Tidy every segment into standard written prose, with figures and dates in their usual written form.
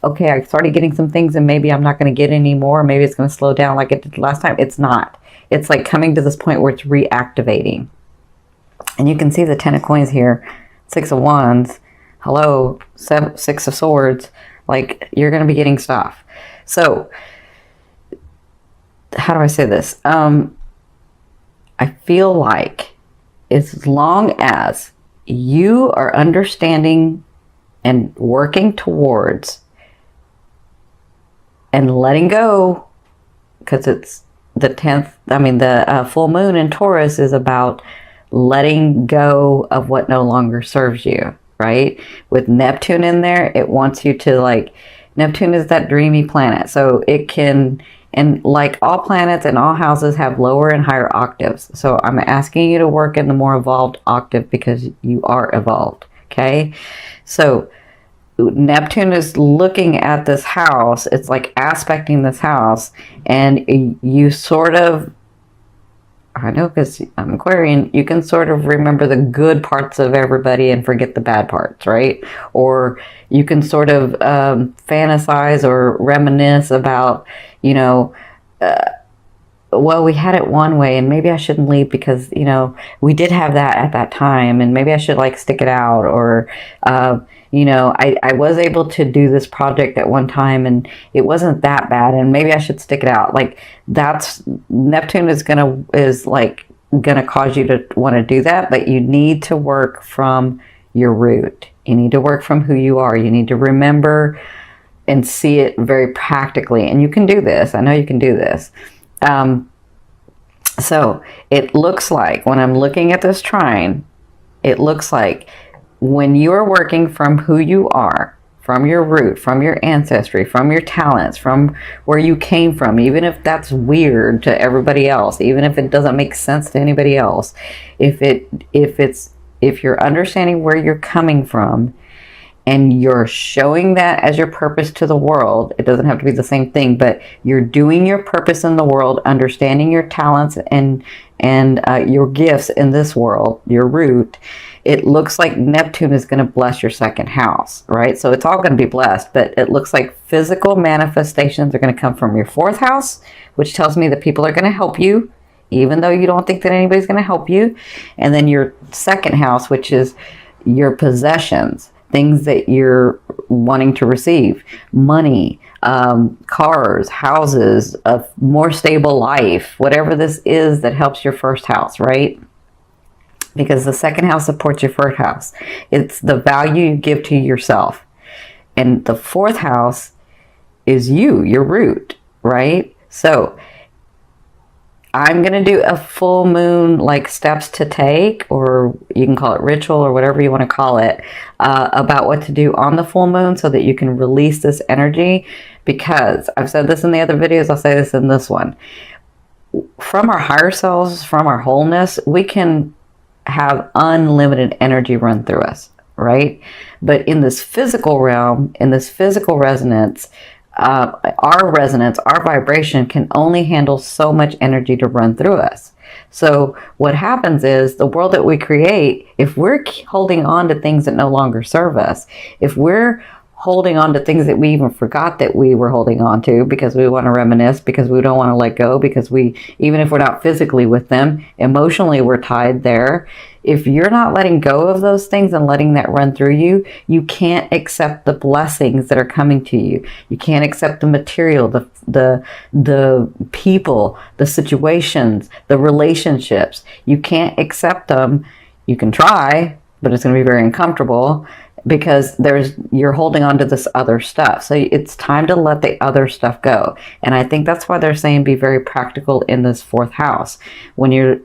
okay, I started getting some things and maybe I'm not going to get any more. Maybe it's going to slow down like it did last time. It's not. It's like coming to this point where it's reactivating. And you can see the 10 of coins here, 6 of wands, hello, 6 of swords. Like, you're going to be getting stuff. So, how do I say this? I feel like as long as you are understanding and working towards and letting go, because it's the 10th, the full moon in Taurus is about letting go of what no longer serves you, right? With Neptune in there, it wants you to, like, Neptune is that dreamy planet. So it can, and like all planets and all houses have lower and higher octaves. So I'm asking you to work in the more evolved octave because you are evolved, okay? So Neptune is looking at this house. It's like aspecting this house, and you sort of, I know because I'm Aquarian, you can sort of remember the good parts of everybody and forget the bad parts, right? Or you can sort of fantasize or reminisce about, you know, well, we had it one way and maybe I shouldn't leave because, you know, we did have that at that time and maybe I should like stick it out, or, you know, I was able to do this project at one time and it wasn't that bad and maybe I should stick it out. Like, that's, Neptune is gonna cause you to want to do that, but you need to work from your root. You need to work from who you are. You need to remember and see it very practically. And you can do this. I know you can do this. So it looks like, when I'm looking at this trine, it looks like when you're working from who you are, from your root, from your ancestry, from your talents, from where you came from, even if that's weird to everybody else, even if it doesn't make sense to anybody else, if you're understanding where you're coming from and you're showing that as your purpose to the world, it doesn't have to be the same thing, but you're doing your purpose in the world, understanding your talents and your gifts in this world, your root, it looks like Neptune is going to bless your second house, right? So it's all going to be blessed, but it looks like physical manifestations are going to come from your fourth house, which tells me that people are going to help you, even though you don't think that anybody's going to help you. And then your second house, which is your possessions, things that you're wanting to receive, money, cars, houses, a more stable life, whatever this is that helps your first house, right? Because the second house supports your first house. It's the value you give to yourself. And the fourth house is you, your root, right? So I'm going to do a full moon, like steps to take, or you can call it ritual or whatever you want to call it, about what to do on the full moon so that you can release this energy. Because I've said this in the other videos, I'll say this in this one. From our higher selves, from our wholeness, we can have unlimited energy run through us, right? But in this physical realm, in this physical resonance, our vibration can only handle so much energy to run through us. So what happens is, the world that we create, if we're holding on to things that no longer serve us, if we're holding on to things that we even forgot that we were holding on to because we want to reminisce, because we don't want to let go, because we, even if we're not physically with them, emotionally we're tied there. If you're not letting go of those things and letting that run through you, you can't accept the blessings that are coming to you. You can't accept the material, the people, the situations, the relationships. You can't accept them. You can try, but it's going to be very uncomfortable, because you're holding on to this other stuff. So it's time to let the other stuff go. And I think that's why they're saying be very practical in this fourth house. When you're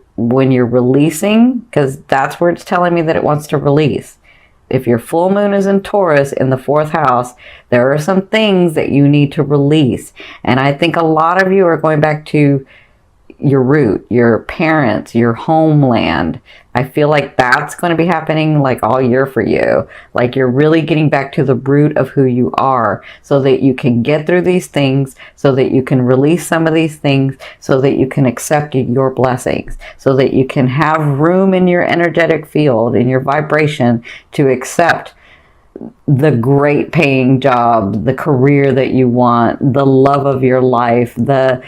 releasing, because that's where it's telling me that it wants to release. If your full moon is in Taurus in the fourth house, there are some things that you need to release. And I think a lot of you are going back to your root, your parents, your homeland. I feel like that's going to be happening like all year for you. Like, you're really getting back to the root of who you are, so that you can get through these things, so that you can release some of these things, so that you can accept your blessings, so that you can have room in your energetic field, in your vibration, to accept the great paying job, the career that you want, the love of your life, the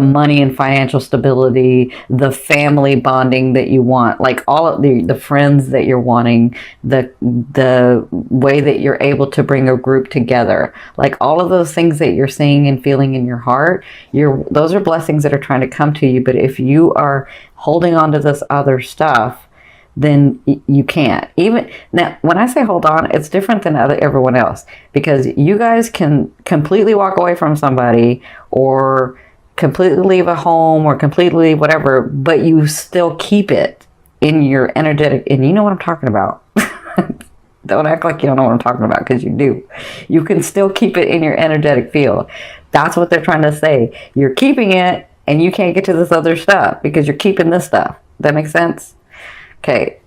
money and financial stability, the family bonding that you want, like all of the friends that you're wanting, the way that you're able to bring a group together, like all of those things that you're seeing and feeling in your heart, those are blessings that are trying to come to you. But if you are holding on to this other stuff, then you can't. Even now, when I say hold on, it's different than everyone else, because you guys can completely walk away from somebody or completely leave a home or completely whatever, but you still keep it in your energetic, and you know what I'm talking about. Don't act like you don't know what I'm talking about, because you do. You can still keep it in your energetic field. That's what they're trying to say. You're keeping it and you can't get to this other stuff because you're keeping this stuff. That makes sense? Okay,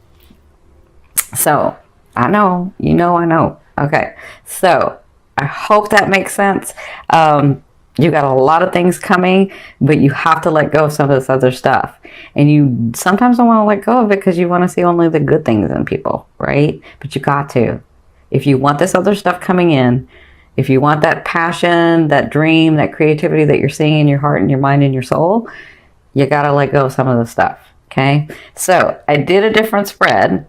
so I know, I know. Okay, so I hope that makes sense. You got a lot of things coming, but you have to let go of some of this other stuff. And you sometimes don't want to let go of it because you want to see only the good things in people, right? But you got to. If you want this other stuff coming in, if you want that passion, that dream, that creativity that you're seeing in your heart and your mind and your soul, you got to let go of some of the stuff. Okay, so I did a different spread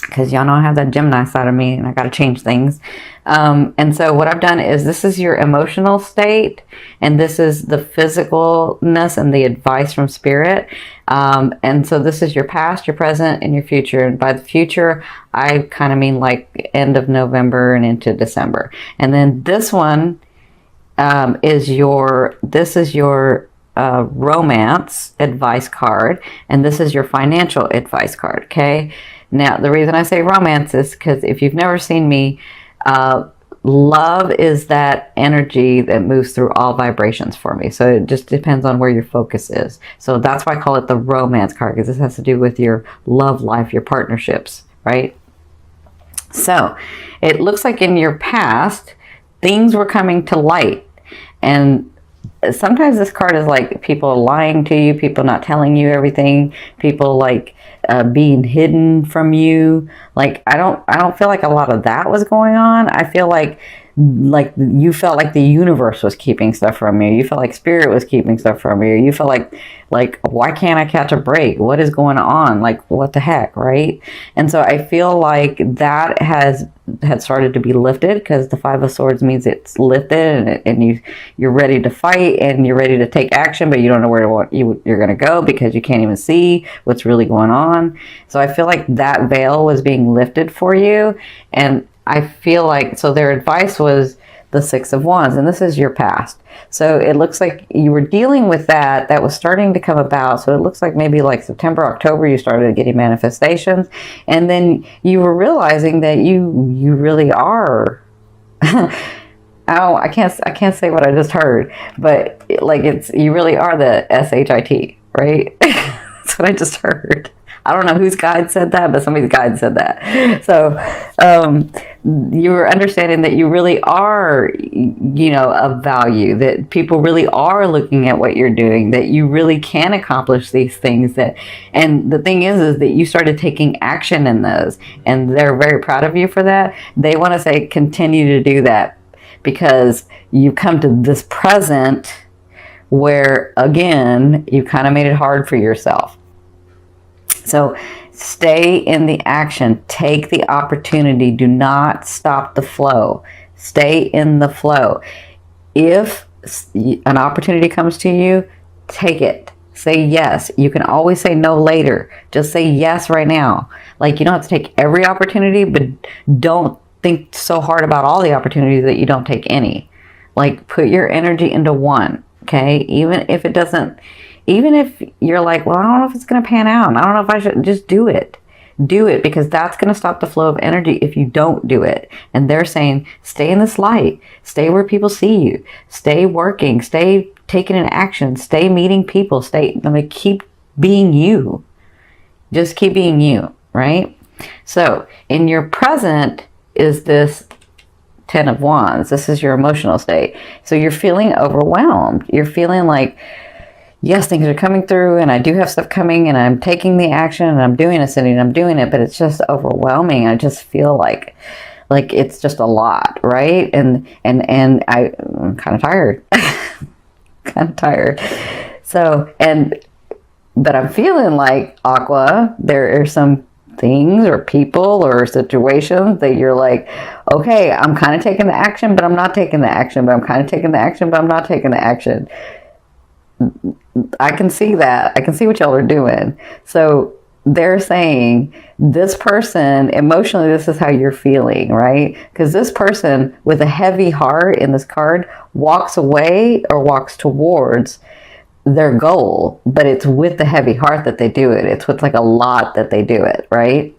because y'all know I have that Gemini side of me and I got to change things. And so what I've done is, this is your emotional state and this is the physicalness and the advice from spirit. And so this is your past, your present, and your future. And by the future, I kind of mean like end of November and into December. And then this one is your romance advice card, and this is your financial advice card. Okay, now the reason I say romance is because if you've never seen me, love is that energy that moves through all vibrations for me. So it just depends on where your focus is. So that's why I call it the romance card, because this has to do with your love life, your partnerships, right? So it looks like in your past things were coming to light, and sometimes this card is like people lying to you, people not telling you everything, people like being hidden from you. Like I don't feel like a lot of that was going on. I feel like you felt like the universe was keeping stuff from you. You felt like spirit was keeping stuff from you. You felt like why can't I catch a break? What is going on? Like what the heck, right? And so I feel like that had started to be lifted, because the Five of Swords means it's lifted and you're ready to fight and you're ready to take action, but you don't know where you're going to go because you can't even see what's really going on. So I feel like that veil was being lifted for you, and I feel like, so their advice was the Six of Wands, and this is your past. So it looks like you were dealing with that was starting to come about. So it looks like maybe like September, October, you started getting manifestations, and then you were realizing that you really are. I can't say what I just heard, but like you really are the SHIT, right? That's what I just heard. I don't know whose guide said that, but somebody's guide said that. So you were understanding that you really are, of value, that people really are looking at what you're doing, that you really can accomplish these things. And the thing is that you started taking action in those, and they're very proud of you for that. They want to say, continue to do that, because you come to this present where, again, you kind of made it hard for yourself. So stay in the action. Take the opportunity. Do not stop the flow. Stay in the flow. If an opportunity comes to you, take it. Say yes. You can always say no later. Just say yes right now. Like, you don't have to take every opportunity, but don't think so hard about all the opportunities that you don't take any. Like, put your energy into one. Okay? Even if you're like, well, I don't know if it's going to pan out, I don't know if I should, just do it. Do it, because that's going to stop the flow of energy if you don't do it. And they're saying, stay in this light. Stay where people see you. Stay working. Stay taking an action. Stay meeting people. Keep being you. Just keep being you, right? So in your present is this Ten of Wands. This is your emotional state. So you're feeling overwhelmed. You're feeling like yes, things are coming through and I do have stuff coming and I'm taking the action and I'm doing it, Cindy, and I'm doing it, but it's just overwhelming. I just feel like it's just a lot, right? And I'm kind of tired. Kind of tired. So, but I'm feeling like, Aqua, there are some things or people or situations that you're like, okay, I'm kind of taking the action, but I'm not taking the action, but I'm kind of taking the action, but I'm not taking the action. I can see that. I can see what y'all are doing. So they're saying this person, emotionally, this is how you're feeling, right? Because this person with a heavy heart in this card walks away or walks towards their goal, but it's with the heavy heart that they do it. It's with like a lot that they do it, right?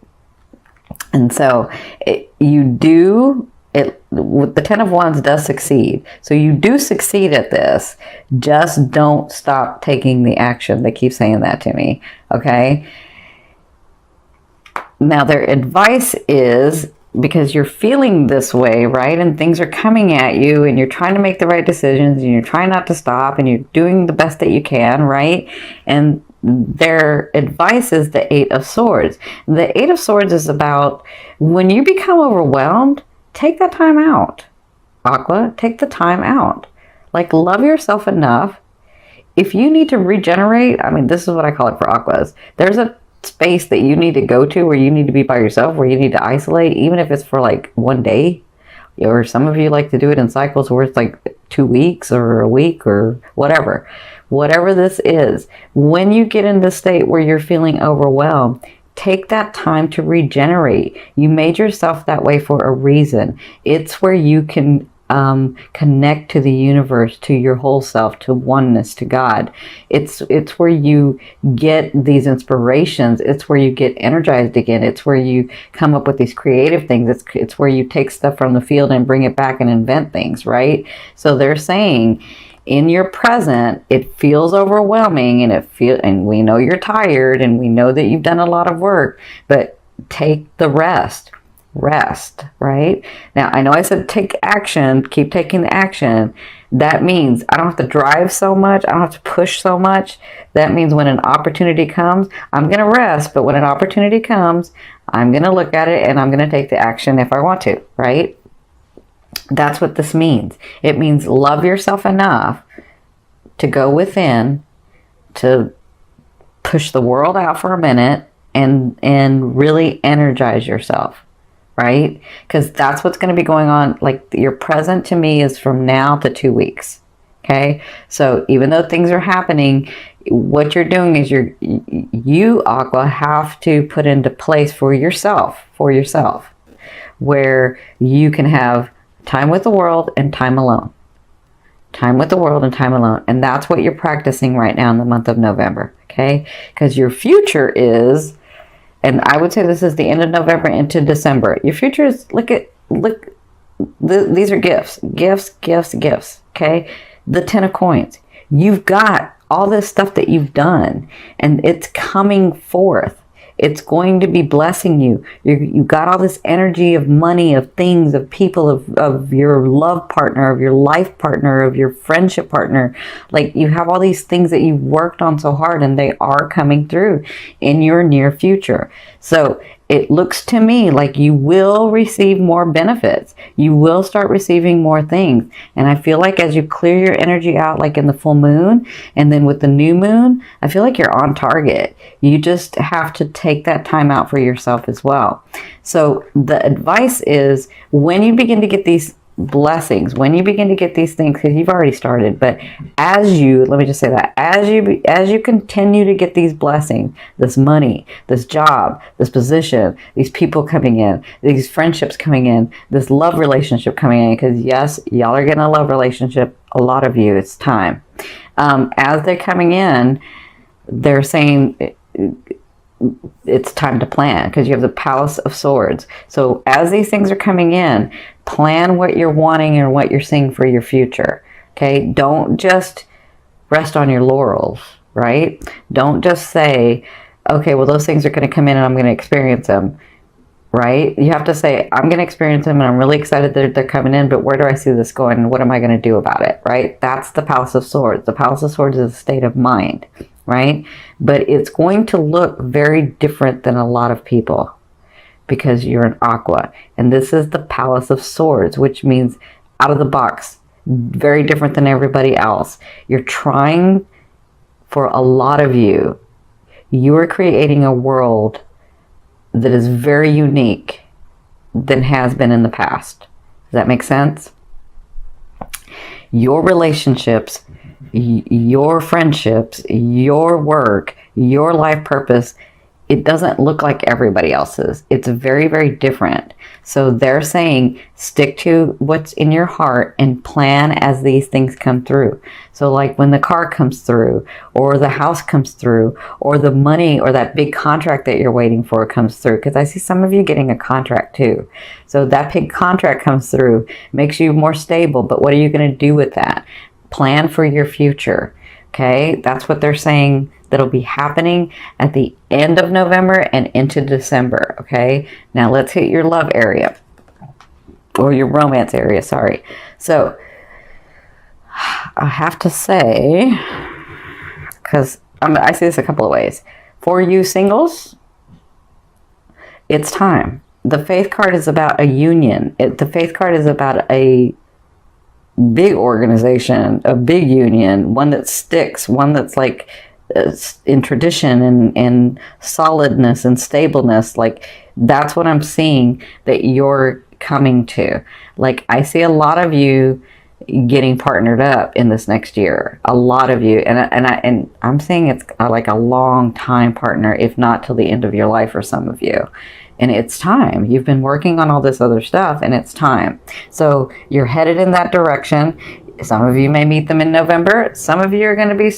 And so with the 10 of Wands does succeed. So you do succeed at this. Just don't stop taking the action. They keep saying that to me. Okay. Now their advice is, because you're feeling this way, right? And things are coming at you and you're trying to make the right decisions and you're trying not to stop and you're doing the best that you can, right? And their advice is the 8 of Swords. The 8 of Swords is about when you become overwhelmed, take that time out. Aqua, take the time out. Like, love yourself enough. If you need to regenerate, I mean, this is what I call it for Aquas. There's a space that you need to go to where you need to be by yourself, where you need to isolate, even if it's for like one day. Or some of you like to do it in cycles where it's like 2 weeks or a week or whatever. Whatever this is, when you get in the state where you're feeling overwhelmed, take that time to regenerate. You made yourself that way for a reason. It's where you can connect to the universe, to your whole self, to oneness, to God. It's where you get these inspirations. It's where you get energized again. It's where you come up with these creative things. It's where you take stuff from the field and bring it back and invent things, right? So they're saying, in your present, it feels overwhelming and we know you're tired and we know that you've done a lot of work, but take the rest, right? Now, I know I said take action, keep taking the action. That means I don't have to drive so much. I don't have to push so much. That means when an opportunity comes, I'm going to rest, but when an opportunity comes, I'm going to look at it and I'm going to take the action if I want to, right? That's what this means. It means love yourself enough to go within, to push the world out for a minute and really energize yourself, right? Because that's what's going to be going on. Like, your present to me is from now to 2 weeks. Okay. So even though things are happening, what you're doing is you, Aqua, have to put into place for yourself, where you can have time with the world and time alone. Time with the world and time alone. And that's what you're practicing right now in the month of November. Okay? Because your future is, and I would say this is the end of November into December. Your future is, these are gifts. Okay? The 10 of Coins. You've got all this stuff that you've done and it's coming forth. It's going to be blessing you. You've got all this energy of money, of things, of people, of your love partner, of your life partner, of your friendship partner. Like, you have all these things that you've worked on so hard and they are coming through in your near future. So it looks to me like you will receive more benefits. You will start receiving more things. And I feel like as you clear your energy out, like in the full moon and then with the new moon, I feel like you're on target. You just have to take that time out for yourself as well. So the advice is, when you begin to get these blessings, when you begin to get these things, because you've already started, but let me just say that, as you continue to get these blessings, this money, this job, this position, these people coming in, these friendships coming in, this love relationship coming in, because yes, y'all are getting a love relationship, a lot of you, it's time. As they're coming in, they're saying it's time to plan, because you have the Palace of Swords. So as these things are coming in, plan what you're wanting and what you're seeing for your future. Okay? Don't just rest on your laurels, right? Don't just say, okay, well, those things are going to come in and I'm going to experience them. right? You have to say, I'm going to experience them and I'm really excited that they're coming in, but where do I see this going and what am I going to do about it, right? That's the Palace of Swords. The Palace of Swords is a state of mind, right? But it's going to look very different than a lot of people because you're an Aqua. And this is the Palace of Swords, which means out of the box, very different than everybody else. You're trying, for a lot of you, you are creating a world that is very unique than has been in the past. Does that make sense? Your relationships, your friendships, your work, your life purpose, it doesn't look like everybody else's. It's very, very different. So they're saying stick to what's in your heart and plan as these things come through. So like when the car comes through, or the house comes through, or the money or that big contract that you're waiting for comes through, because I see some of you getting a contract too. So that big contract comes through, makes you more stable, but what are you going to do with that? Plan for your future. Okay, that's what they're saying that'll be happening at the end of November and into December. Okay, now let's hit your love area, or your romance area, sorry. So I have to say, because I see this a couple of ways. For you singles, it's time. The Faith card is about a union. The Faith card is about a big organization, a big union, one that sticks, one that's like in tradition and solidness and stableness. Like that's what I'm seeing that you're coming to. Like I see a lot of you getting partnered up in this next year, a lot of you, and I'm saying it's like a long time partner, if not till the end of your life for some of you. And it's time. You've been working on all this other stuff and it's time. So you're headed in that direction. Some of you may meet them in November. Some of you are going to be,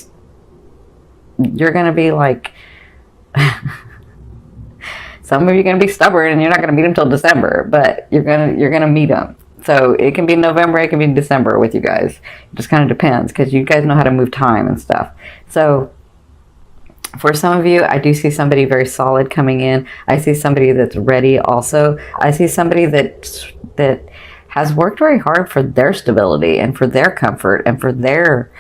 you're going to be like, some of you are going to be stubborn and you're not going to meet them till December, but you're going to meet them. So it can be November, it can be December with you guys. It just kind of depends because you guys know how to move time and stuff. So for some of you, I do see somebody very solid coming in. I see somebody that's ready also. I see somebody that has worked very hard for their stability and for their comfort and for their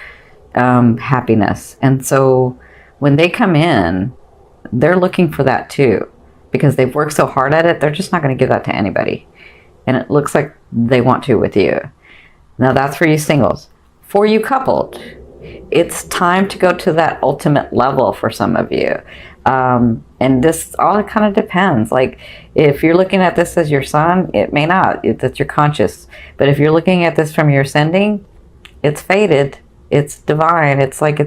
happiness. And so when they come in, they're looking for that too. Because they've worked so hard at it, they're just not going to give that to anybody. And it looks like they want to with you. Now that's for you singles. For you coupled, it's time to go to that ultimate level for some of you. And this all kind of depends. Like if you're looking at this as your sun, it may not. That's your conscious. But if you're looking at this from your ascending, it's fated. It's divine. It's like,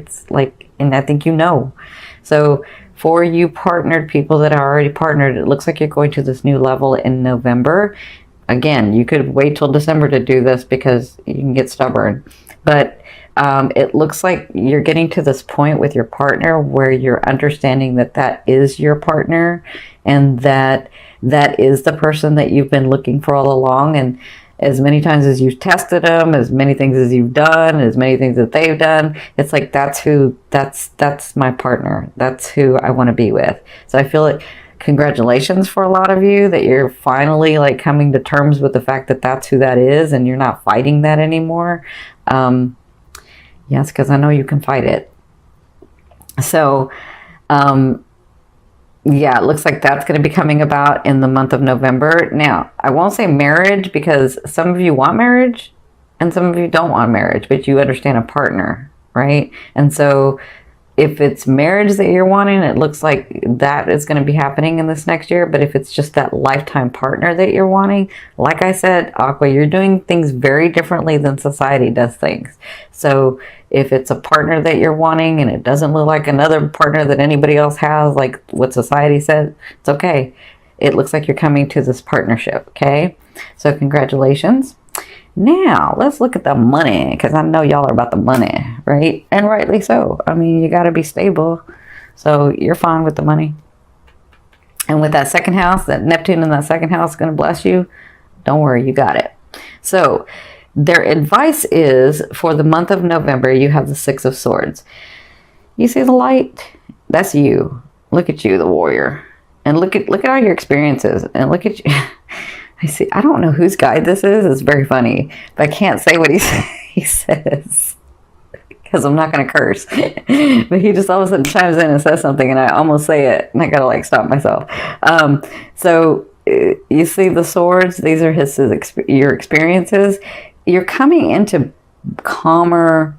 and I think you know. So for you partnered people that are already partnered, it looks like you're going to this new level in November. Again, you could wait till December to do this because you can get stubborn. But it looks like you're getting to this point with your partner where you're understanding that that is your partner and that that is the person that you've been looking for all along. And as many times as you've tested them, as many things as you've done, as many things that they've done, it's like that's my partner. That's who I want to be with. So I feel like congratulations for a lot of you that you're finally like coming to terms with the fact that that's who that is and you're not fighting that anymore. Yes, because I know you can fight it. So, yeah, it looks like that's going to be coming about in the month of November. Now, I won't say marriage because some of you want marriage and some of you don't want marriage, but you understand a partner, right? And so if it's marriage that you're wanting, it looks like that is going to be happening in this next year. But if it's just that lifetime partner that you're wanting, like I said, Aqua, you're doing things very differently than society does things. So if it's a partner that you're wanting and it doesn't look like another partner that anybody else has, like what society says, it's okay. It looks like you're coming to this partnership, okay? So congratulations. Now, let's look at the money, because I know y'all are about the money, right? And rightly so. I mean, you got to be stable. So you're fine with the money. And with that second house, that Neptune in that second house is going to bless you. Don't worry, you got it. So their advice is for the month of November, you have the Six of Swords. You see the light? That's you. Look at you, the warrior. And look at all your experiences, and look at you. I see. I don't know whose guide this is. It's very funny, but I can't say what he says because I'm not going to curse. But he just all of a sudden chimes in and says something, and I almost say it, and I got to like stop myself. So you see the swords. These are your experiences. You're coming into calmer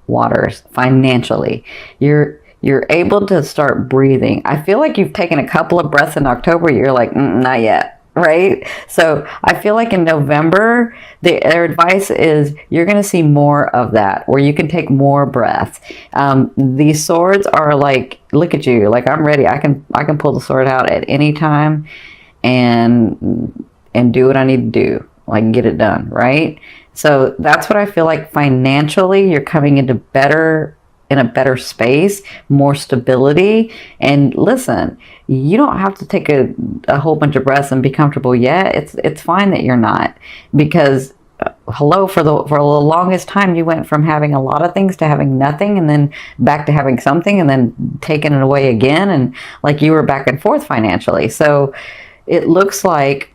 waters financially. You're able to start breathing. I feel like you've taken a couple of breaths in October. You're like, not yet, right? So I feel like in November, their advice is you're going to see more of that, where you can take more breaths. These swords are like, look at you, like I'm ready. I can pull the sword out at any time and do what I need to do, like get it done, right? So that's what I feel like financially. You're coming into in a better space, more stability. And listen, you don't have to take a whole bunch of breaths and be comfortable yet. It's fine that you're not, because hello, for the longest time you went from having a lot of things to having nothing, and then back to having something, and then taking it away again, and like you were back and forth financially. So it looks like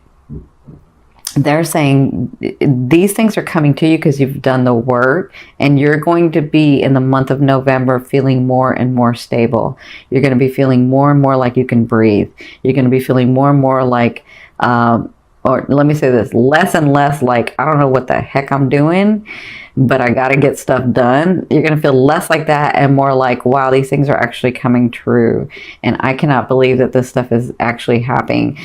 they're saying these things are coming to you because you've done the work, and you're going to be in the month of November feeling more and more stable. You're going to be feeling more and more like you can breathe. You're going to be feeling more and more like, or let me say this, less and less like, I don't know what the heck I'm doing, but I got to get stuff done. You're going to feel less like that and more like, wow, these things are actually coming true. And I cannot believe that this stuff is actually happening.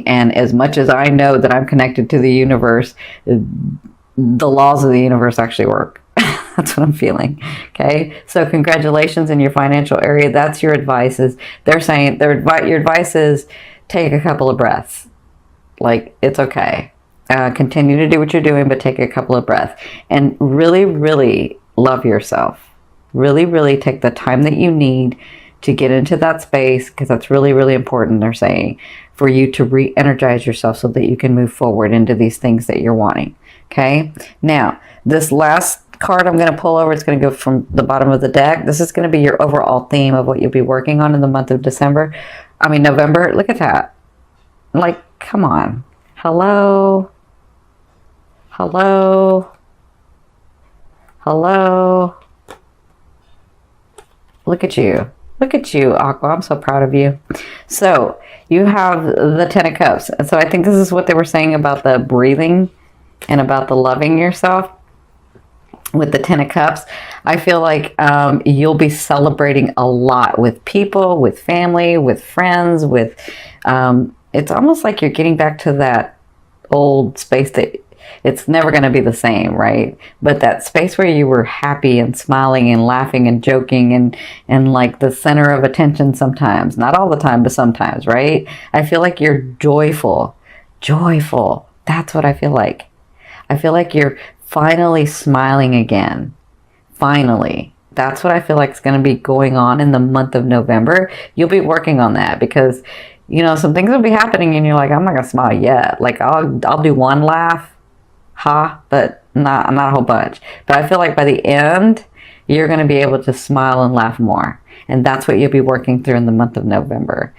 And as much as I know that I'm connected to the universe, the laws of the universe actually work. That's what I'm feeling. Okay. So congratulations in your financial area. That's your advice. They're saying your advice is take a couple of breaths. Like, it's okay. Continue to do what you're doing, but take a couple of breaths and really, really love yourself. Really, really take the time that you need to get into that space, because that's really, really important, they're saying, for you to re-energize yourself so that you can move forward into these things that you're wanting. Okay. Now, this last card I'm going to pull over, it's going to go from the bottom of the deck. This is going to be your overall theme of what you'll be working on in the month of November. Look at that. Like, come on. Hello. Look at you, Aqua. I'm so proud of you. So you have the Ten of Cups. And so I think this is what they were saying about the breathing and about the loving yourself. With the Ten of Cups, I feel like you'll be celebrating a lot with people, with family, with friends, with it's almost like you're getting back to that old space that it's never going to be the same, right? But that space where you were happy and smiling and laughing and joking and like the center of attention sometimes, not all the time, but sometimes, right? I feel like you're joyful. That's what I feel like. I feel like you're finally smiling again. Finally. That's what I feel like is going to be going on in the month of November. You'll be working on that because, you know, some things will be happening and you're like, I'm not going to smile yet. Like I'll do one laugh, but not a whole bunch. But I feel like by the end, you're going to be able to smile and laugh more. And that's what you'll be working through in the month of November.